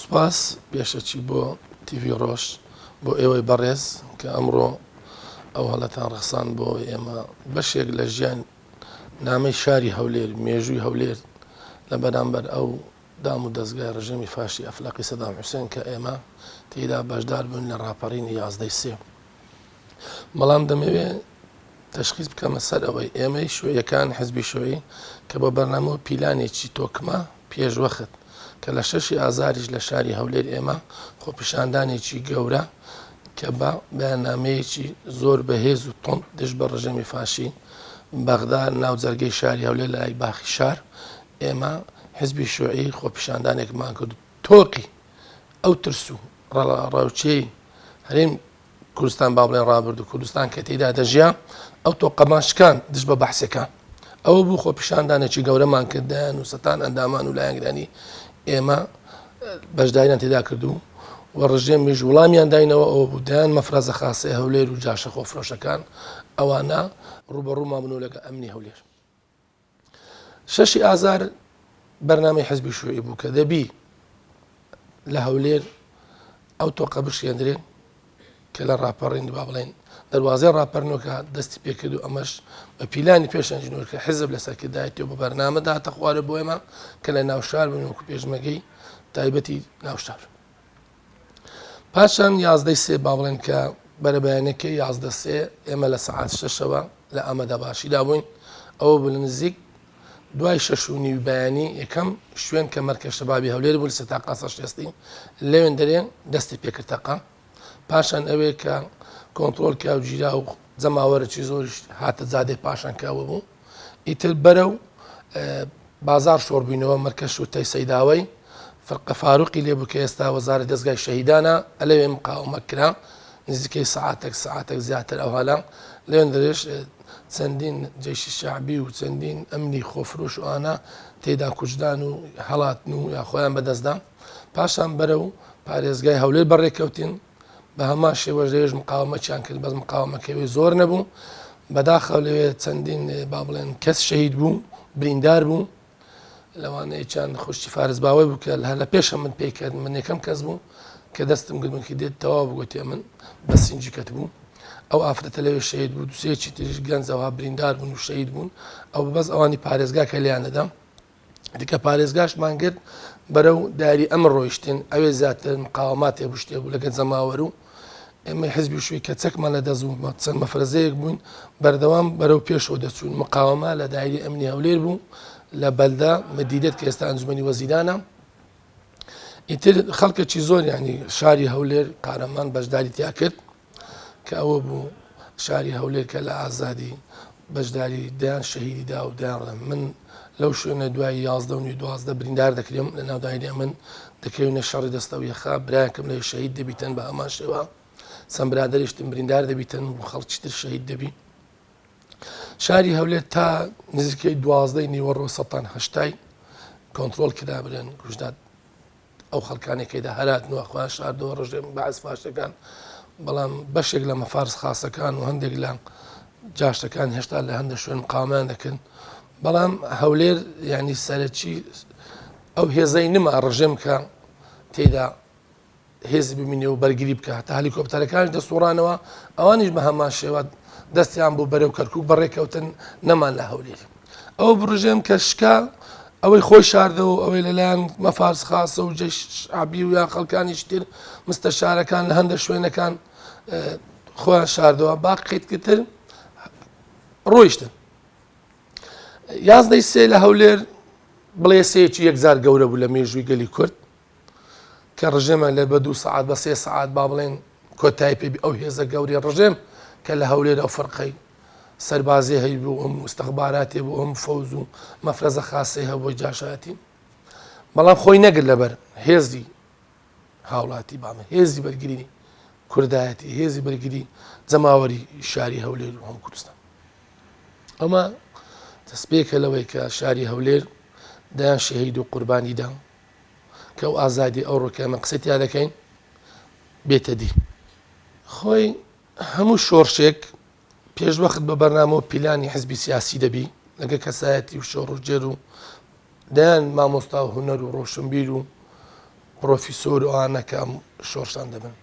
سوپاس پێشەچی بۆ تیڤ ڕۆژ بۆ ئێوەی بەڕێز کە ئەمڕۆ ئەو هەڵەتان ڕخسان بۆ ئێمە بەشێک لە ژیان نامەی شاری هەولێر مێژووی هەولێر لە بەرامبەر ئەو دام و دەستگای ڕژێمی فاشی ئەفلاقی سەدام حوسێن کە ئێمە تێیدا بەشدار بوون لە ڕاپەڕینی 11 بەڵام دەمەوێت تەشخیص بکەمە سەر ئەوەی ئێمەی شوێیەکان حزبی شوێی کە بە بەرنامەوە پیلانێکی تۆکمە پێشوەخت کە لە 6 ئازاریش لە شاری هەولێر ئێمە خۆپیشاندانێکی گەورە کە بە بەیاننامەیەکی زۆر بەهێز و تۆند دژ بە ڕژێمی فاشی بەغداد ناو جەرگەی شاری هەولێر لە لای باخی شار ئێمە حزبی شوێی خۆپیشاندانێکمان کرد تۆقی ئەو ترس و ڕاوچەی هەرێم کوردستان با بڵێن ڕابرد و کوردستان کە تێیدا دەژیا ئەو تۆقەماشکان دژ بە بەحسەکان ئەوە بوو خۆپیشاندانێکی گەورەمان کردیان و سەتان ئەندامان و لایەنگرانی ئێمە بەشداریان تێدا کردو و ڕژێمیش وڵامیان داینەوە ئەوە بوو دایان مەفرەزە خاسەی هەولێر و جاشە خۆفرۆشەکان ئەوانە ڕوبەڕوومان بنەوە لەگە ئەمنی هەولێر 6 ئازار بەرنامەی حزبی شوێی بوو کە دەبی لە هەولێر ئەو تۆقە بشکێندرێن کە لە ڕاپەڕێنی با بڵێن دەواازەی ڕاپەرنەوەکە دەستی پێکرد و ئەمەش بە پیلانی پێشەنجنەوە کە حزب لەسەرکردایەتی و بە بەرنامەدا تەخوارە بۆ ئێمە کە لە ناوشار بنەوەکو پێشمەگەی تایبەتی ناوشار پاشان 11 با بڵێن کە بەرە بەیانەکەی 11 ئێمە لە سەعات 6ەوە لە ئەمەدا باشیدا بووین ئەوە بە نزیک دوای 6:30 بەیانی یەکەم شوێن کە مەرکە شەبابی هەولێر بوو لە سەتاقا سەشێستی لەوێن دەرێن دەستی پێکردتەقا پاشان ئەوەیە کە کۆنتترۆل کاوگیرا و جەماوەرەی زۆریش هاتە زادێ پاشان کاوە بوو ئیتر بەرەو بازار شۆڕبووینەوە مەرکەش و تەی سەیداوەی فەرقە فاروقی لێبوو کە ئێستا وەزارە دەستگای شەهیدانە ئەلەوێ مقاومە کرا نزیکەی سەعاتێک زیاتر ئەوهالا لێن دەرێش چەندین جێشی شعبی و چەندین ئەمنی خۆفرۆش ئەوانە تێدا کوژدان و هەڵاتن و یا خۆیان بەدەستدا پاشان بەرەو پارێزگای هەولێر بەڕێکەوتین بە هەمان شێوەش لێژ مقاومەچیان کرد بەس مقاومەکەوێ زۆر نەبوو بەداخەو لەوێ چەندین با بڵێن کەس شەهید بوو بریندار بوو لەوانەیە چند خوشتی فارزباوەی بوو کە هەر لە پێشە من پێیکرد من یەکەم کەس بوو کە دەستم گرمکی دێت تەواو بگوتێ من بە سینجی کەت بوو ئەو ئافرەتە لەوێ شەهید بوو دوسێکی تریش گەنجەوە بریندار بوون و شەهید بوون ئەو بەس ئەوانی پارێزگا کە لیانەدا دیکە پارێزگاشمان کرد بەرەو داری ئەمە ڕۆیشتین ئەوێ زیاتر مقاومات هێبشتێ بوو لەگەن زەماوەر و ئێمە حزبی شووی کە چەکمان لە دەزوو چەند مەفرەزەیەک بووین بەردەوام بەرەو پێشەوە دەچوون مقاومە لە دایری ئەمنی هەولێر بوو لە بەلدا مەدیدێت کە ئێستا ئەنجومەنی وەزیرانە ئیتر خەڵکێکی زۆر ینی شاری هەولێر قارەمان بەشداری تیا کرد کە ئەوە بوو شاری هەولێر کە لە ئازادی بەشداری دایان شەهیدیدا و دایان من لەو شوێنە دوای 11 بریندار دەکرێم لە ناو دایرێ من دەکەوێنە شەڕی دەستەوە یەخا برایەکەم لە شەهید دەبیتن بە ئەمان شێوە چەند برادەریشتم بریندار دەبیتن و خەڵکی تر شەهید دەبی شاری هەولێر تا نزیکەی 12 نیوەڕۆ سەتان هەشتای کۆنتترۆل کرا برێن کوژداد ئەو خەڵکانێکیدا هەراتنەوە خوان شاردەوە ڕژێم بەعز فاشەکان بەڵام بەشێک لە مەفارس خاسەکان و هەندێک لە جاشتەکان هێشتا لە هەندە شوێن مقاومەیان دەکەن بەڵام هەولێر ینی سەرەکی ئەو هێزەی نما ڕژێم کە تێدا هێزی ببینێ و بەرگری بکە تا هەلیکۆپتەرەکانی دەسوڕانەوە ئەوانیش بە هەمان شێوە دەستیان بۆ بەرەو کەرکوو بەڕێکەوتن نەمان لە هەولێر ئەو بڕژێم کە شکا ئەوەی خۆی شاردەوە ئەوەی لەلایەن مەفارس خاسە و جێش شعبی و یان خەڵکانیش تر مستەشارەکان لە هەندە شوێنەکان خۆیان شاردەوە باقیتر ڕۆیشتن 11 لە هەولێر بڵێسەیەکی یەکزار گەورە بوو لە مێژووی گەلی کورد کە ڕژێمە لە بە 2 سعات بە 3 سعات با بڵێن کۆتایی پێبی ئەو هێزە گەوری ڕژێم کە لە هەولێر ئەو فەرقەی سەربازی هەی بوو ئەم مستەخباراتی بوو ئەم فەوز و مەفرەزە خاسی هەبووی جاشایەتی بەڵام خۆی نەگرت لەبەر هێزی هاوڵاتی بامە هێزی بەرگری کوردایەتی هێزی بەرگری جەماوەری شاری هەولێر و هەم کوردستان ئەمە دەستپێکە لەوەی کە شاری هەولێر دایان شەهید و قوربانیدا کە ئەو ئازادی ئەو ڕۆکەمە قسەی تیا دەکەین بێتە دی خۆی هەموو شۆڕشێک پێشوەخت بە بەرنامەوە پیلانی حزبی سیاسی دەبی لەگە کەسایەتی و شۆڕ و جێر و دایان مامۆستا و هونەر و ڕۆشنبیر و پرۆفیسۆر و ئەوانە کە شۆڕشان دەبن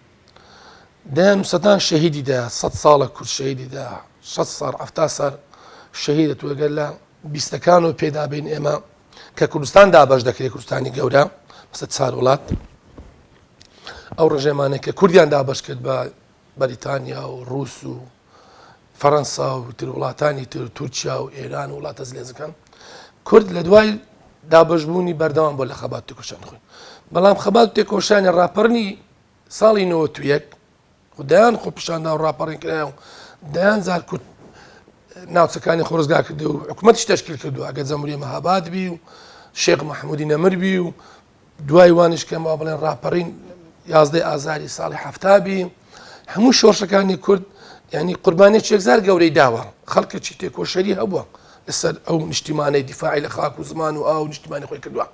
دەیان سەدان شەهیدی دا 100 ساڵە کورد شەهیدی دا 6 ساڵ 70 ساڵ شەهیدە توەگەر لە بیستەکانەوە پێدابین ئێمە کە کوردستان دابەش دەکرێت کوردستانی گەورە مەسە چار وڵات ئەو ڕژێمانێک کە کوردیان دابەش کرد بە بەریتانیا و ڕووس و فەڕەنسا و تر وڵاتانی تر تورکیا و ئێران و وڵاتە زلێزەکان کورد لە دوای دابەشبوونی بەردەوام بۆ لە خەبات تێکۆشان خوێن بەڵام خەبات تێکۆشانی ڕاپەڕنی ساڵی 91 خدایان خۆ پیشاندا و ڕاپەڕین کرایە و دەیان زار کورد ناوچەکانی خۆرزگا کردو و حکوومەتیش تەشکیل کردو ئەگە جەمهوریە مەهاباد بی و شێخ مەحموودی نەمر بی و دوای وانیش کەم وا بڵێن ڕاپەڕین 11 ئازاری ساڵی هەفتا بی هەموو شۆڕشەکانی کورد یعنی قوربانێکێک زار گەورەی داوە خەڵکێکی تێکۆشەری هەبووە لەسەر ئەو نیشتیمانەی دیفاعی لە خاک و زمان و ئاو نیشتیمانی خۆی کردووە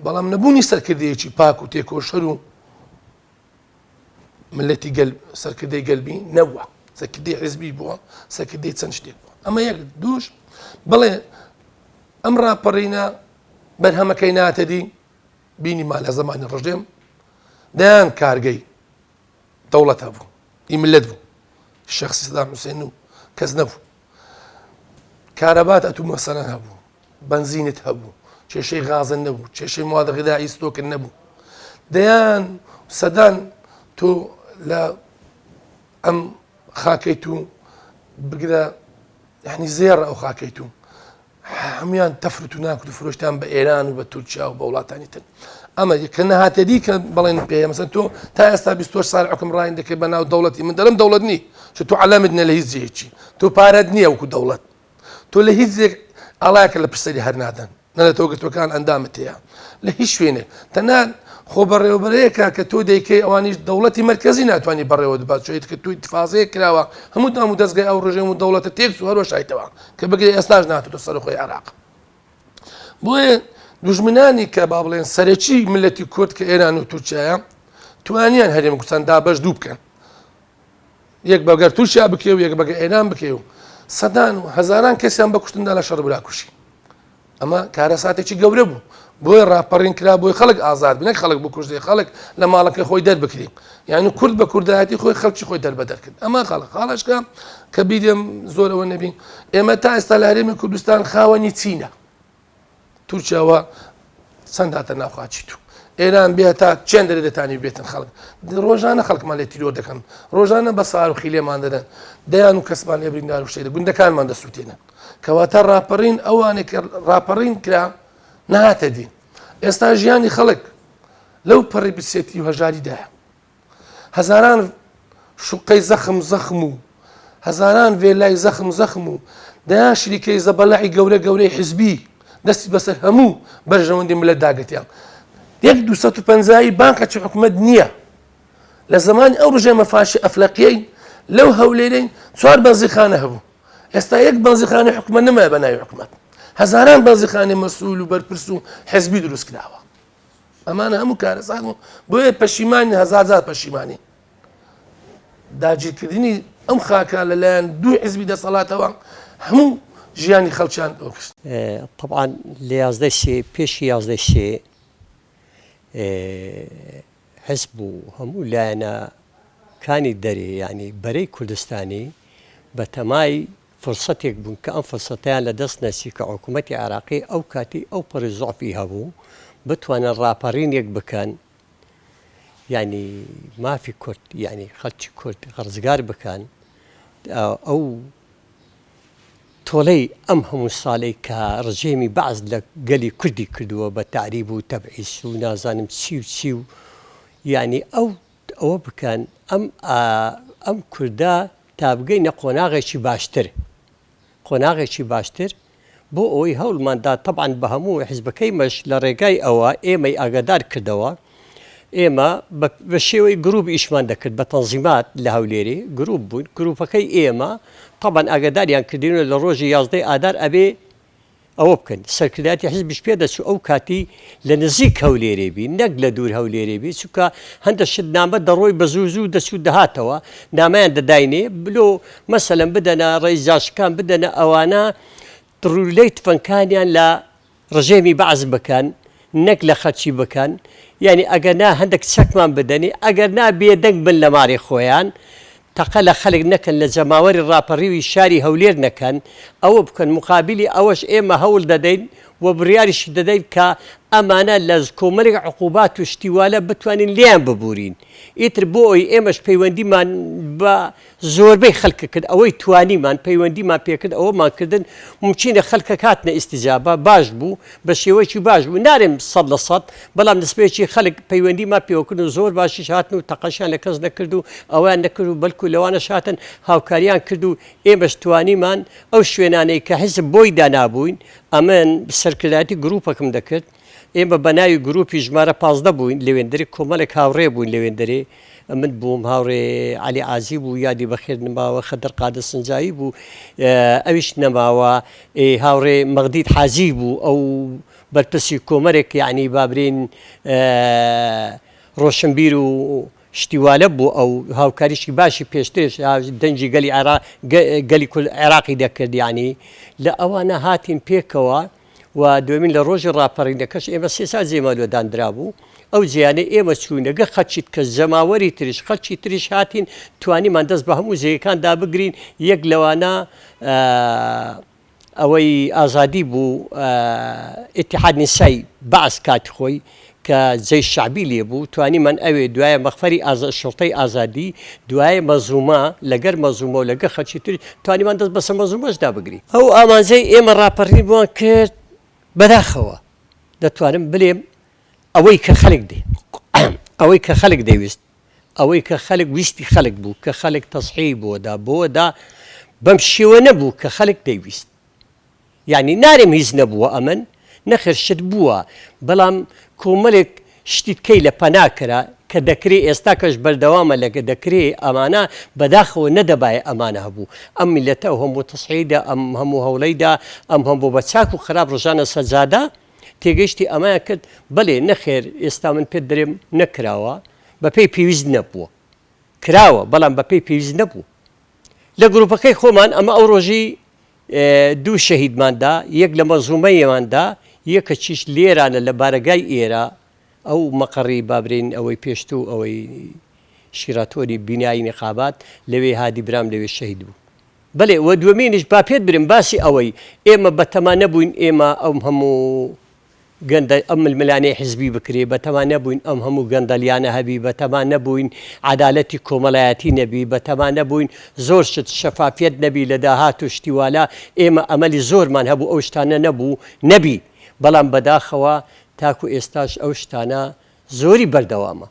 بەڵام نەبوونی سەرکردەیەکی پاک و تێکۆشەر و ملەتی سەرکردەی گەلبی نەبووە سەرکردەی حیزبی بووە سەرکردەی چەند شتێک بووە ئەمە یەک دووش بڵێ ئەم ڕاپەڕینە بەرهەمەکەی ناتەدی بینی ما لە زمانی ڕژێم دەیان کارگەی دەوڵەت هەبوو ئی ملت بوو شخصی سەدام حوسێن و کەس نەبوو کارەبات ئەتوو مەسەلەن هەبوو بنزینت هەبوو کێشەی غازن نەبوو کێشەی موادە غذایی ستۆکن نەبوو دەیان سەدان تۆ لە ئەم خاکەی تو بگرە یعنی زێڕە ئەو خاکەی تو هەمویان تەفرت و ناکرد و فرۆشتیان بە ئێران و بە تورکیا و بە وڵاتانی تر ئەمە کە نەهاتەدی کە بەڵێن پێ مەسەن تۆ تا ئێستا 24 ساڵ حکمڕانی دەکەی بە ناو دەوڵەتی من دەڵم دەوڵەت نی چ تۆ عەلەمت نە لە هیچ جێیەکی تۆ پارەت نییە وەکو دەوڵەت تۆ لە هیچ جێک ئاڵایەکە لە پشتەری هەر نادەن نە لە تۆگرتوەکان ئەندامت هەیە لە هیچ شوێنێ تەنان خۆ بەڕێوەبەرەیەکە کە تۆ دەیکەی ئەوانیش دەوڵەتی مرکزی ناتوانانی بەڕێوە دەبات چۆیت کە توی اتفاقەیە کراوە هەموو دام و دەستگای ئەو ڕژێم و دەوڵەتە تێکس و هەروە شایتەوە کە بگرێ ئێستاش ناتوتە سەر خۆی عێراق بۆیە دوژمنانی کە با بڵێن سەرەکی ملەتی کورد کە ئێران و تورکیایە توانیان هەرێمی کوردستان دابەش دوو بکەن یەک بەگەر تورکیا بکێ و یەک بەگە ئێران بکێ و سەدان و هەزاران کەسیان بە کوشتندا لە شەڕ براکوشی ئەمە کارە ساتێکی گەورە بوو بۆی ڕاپەڕین کرا بۆی خەڵک ئازاد بنەک خەڵک بۆ کوژدەی خەڵک لە ماڵەکەی خۆی دەربکرێ یعنی کورد بە کوردایەتی خۆی خەڵکی خۆی دەربەدەر کرد ئەمە خەڵک خاڵشکە کە بیدێم زۆرەوە نەبین ئێمە تا ئێستا لە هەرێمی کوردستان خاوەنی چینە تورکیاوە چەند هاتە ناو خاچی تو ئێران بێت تا چەند دەرێ دەتانی بێتن خەڵک ڕۆژانە خەڵکمان لێ تیرۆ دەکەن ڕۆژانە بە سار و خیلێمان دەدەن دەیان و کەسمان لێ بریندار و شتێ گوندەکانمان دەسووتێنن کەواتە ڕاپەڕین ئەوانێک کە ڕاپەڕین کرا نهاتە دی ئێستا ژیانی خەڵک لەو پەڕی بچێتی و هەژاریدایە هەزاران شوقەی زەخم و هەزاران وێلای زەخم و دەیان شریکەی زەبەلاعی گەورەی حیزبی دەستی بەسەر هەموو بەرژەوەندی ملەت داگەتیان 250 بانکە حکومەت نییە لە زمانی ئەو ڕژێمە فاشی ئەفلەقیەی لەو هەولێرەی 4 بەنزیخانە هەبوو ئێستا یەک بەنزیخانەی حکومەت نەمایە بە ناوی حکومەت هەزاران بەنزیخانەی مەسئول و بەرپرس و حیزبی دروست کراوە ئەمانە هەموو کارەسات و بۆیە پەشیمانی هەزار پەشیمانی داگیرکردنی ئەم خاکە لەلایەن دوو حیزبی دەسەڵاتەوە هەموو ژیانی خەڵکیان دۆکرد طبعا لە 11 شێ پێشی 11 شێ حزب و هەموو لایەنەکانی دەرێ ینی بەرەی کوردستانی بە تەمای فرسەتێک بوون کە ئەم فرسەتیان لە دەست نەسی کە حکوومەتی عێراقی ئەو کاتی ئەو پەڕی زۆعفی هەبوو بتوانن ڕاپەڕینێک بکەن ینی مافی کورد ینی خەڵکی کورد ڕزگار بکەن ئەو تۆڵەی ئەم هەموو ساڵەی کە ڕژێمی بەعز لە گەلی کوردی کردووە بە تعریب و تەبعیس و نازانم چی و ینی ئەوە بکەن ئەم کووردا تا بگەینە قۆناغێکی باشتر بۆ ئەوەی هەوڵماندا تەبعاً بە هەموو حیزبەکەی مەش لە ڕێگای ئەوە ئێمەی ئاگادار کردەوە ئێمە بە شێوەی گروپ ئیشمان دەکرد بە تەنزیمات لە هەولێری گروپ بوون گروپەکەی ئێمە طبعاً ئاگاداریان کردین لە ڕۆژی 11 ئادار ئەبێ ئەوە بکەن سەرکردایەتی حیزبیش پێ دەچوو ئەو کاتی لە نزیک هەولێرێ بی نەک لە دوور هەولێرێ بی چونکە هەندە شت نامە دەڕۆی بە زوو دەچوو دەهاتەوە نامەیان دەداینێ بلۆ مەسەلەن بدەنە ڕێزاشکان بدەنە ئەوانە ڕوولەی تفەنکانیان لە ڕژێمی بەعز بکەن نەک لە خەرچی بکەن یعنی ئەگەرنا هەندێک چەکمان بدەنی ئەگەرنا بێدەنگ بن لە ماری خۆیان تەقە لە خەڵک نەکەن لە جەماوەری ڕاپەڕیوی شاری هەولێر نەکەن ئەوە بکەن مقابلی ئەوەش ئێمە هەوڵ دەدەین و بڕیاریشی دەدەین کە ئەمانە لە کۆمەڵێک عقوبات و شتیوالە بتوانین لیان ببورین ئیتر بۆ ئەوی ئێمەش پەیوەندیمان بە زۆربەی خەڵکە کرد ئەوەی توانیمان پەیوەندیمان پێکرد ئەوەمان کردن ممچینە خەڵکە کاتنە ئیستیجابە باش بوو بە شێوەیەکی باش بوو نارێم 100% بەڵام دەستپێکی خەڵک پەیوەندیمان پێوەکرد و زۆر باشیش هاتن و تەقەشیان لە کەس نەکرد و ئەویان نەکرد و بەلکو لەوانەش هاتن هاوکاریان کرد و ئێمەش توانیمان ئەو شوێنانەی کە حیزب بۆی دانابووین ئەمن سەرکردایەتی گروپەکەم دەکرد ئێمە بە ناوی گروپی ژمارە 15 بووین لەوێندەری کۆمەڵێک هاوڕێ بووین لەوێندەرێ من بووم هاوڕێ علی عازی بوو یادی بەخێر نماوە خەدر قادە سنجایی بوو ئەویش نەماوە هاوڕێ مەغدید حازی بوو ئەو بەرپرسی کۆمەرێک یعنی بابرین ڕۆشنبیر و شتیوالە بوو ئەو هاوکاریشی باشی پێشترش دەنجی گەلی عێراقی دەکرد یعنی لە ئەوانە هاتین پێکەوە و دومین لە ڕۆژی ڕاپەڕینەکەش ئێمە 3 سال جێمەلۆدانرا بوو ئەو جیانەی ئێمە چوونەگە خەچیت کە جەماوەری تریش خەڵکی تریش هاتین توانیمان دەست بە هەموو جێیەکان دابگرین یەک لەوانە ئەوەی ئازادی بوو ئیتیحاد نیسای بەعس کاتی خۆی کە جێی شعبی لێ بوو توانیمان ئەوێ دوایە مەخفەری شڵتەی ئازادی دوایە مەزومە لەگەر مەزومە و لەگە خەڵکی تری توانیمان دەست بەسەر مەزومەش دابگری ئەو ئامانجەی ئێمە ڕاپەڕین بۆیان کرد بەداخەوە دەتوانم بڵێم ئەوەی کە خەڵک دێ ئەوەی کە خەڵک دەویست ئەوەی کە خەڵک ویستی خەڵک بوو کە خەڵک تەسحی بۆدا بەم شێوە نەبوو کە خەڵک دەیویست یعنی نارێم هیچ نەبووە ئەمن نەخێر شت بووە بەڵام کۆمەڵێک شتیتکەی لە پەناکرا کە دەکرێت ئێستا کەش بەردەوامە لەگە دەکرێت ئەمانە بەداخەوە نەدەبایە ئەمانە هەبوو ئەم میلەتە هەموو تەسحیدا ئەم هەموو هەوڵەیدا ئەم هەموو بە چاک و خراپ ڕۆژانە سەجادا تێگەیشتی ئەمایان کرد بەڵێ نەخێر ئێستا من پێ دەرێم نەکراوە بەپێی پێویست نەبووە کراوە بەڵام بەپێی پێویست نەبوو لە گروپەکەی خۆمان ئەمە ئەو ڕۆژی 2 شەهیدماندا یەک لە مەزومەیەماندا یەکە چیش لێرانە لە بارەگای ئێرە ئەو مەقڕی بابرین ئەوەی پێشتوو ئەوەی شیراتۆری بینایی نقابات لەوێ هادی برام لەوێ شەهید بوو بەڵێ وە دووەمینش با پێت برم باسی ئەوەی ئێمە بەتەما نەبووین ئێمە ئەم هەموو گەندە ئەم ململانەی حزبی بکرێ بەتەما نەبووین ئەم هەموو گەندەلیانە هەبی بەتەما نەبووین عەدالەتی کۆمەڵایەتی نەبی بەتەما نەبووین زۆر شت شەفافیەت نەبی لە داهات و شتیوالا ئێمە ئەمەلی زۆرمان هەبوو ئەو شتانە نەبوو نەبی بەڵام بەداخەوە تاکو ئێستاش ئەو شتانە زۆری بەردەوامە